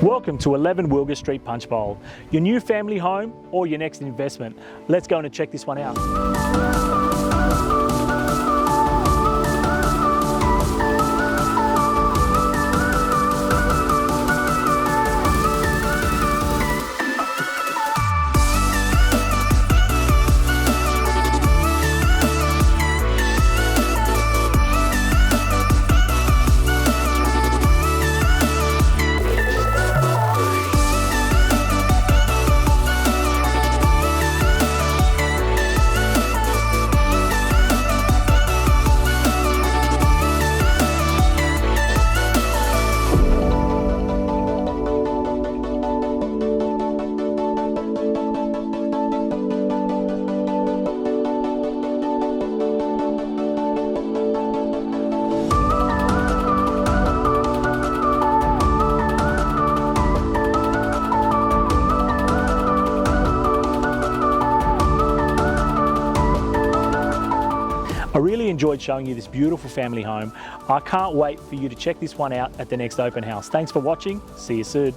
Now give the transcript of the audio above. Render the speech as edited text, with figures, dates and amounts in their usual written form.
Welcome to 11 Wilga Street Punchbowl, your new family home or your next investment. Let's go and check this one out. I really enjoyed showing you this beautiful family home. I can't wait for you to check this one out at the next open house. Thanks for watching. See you soon.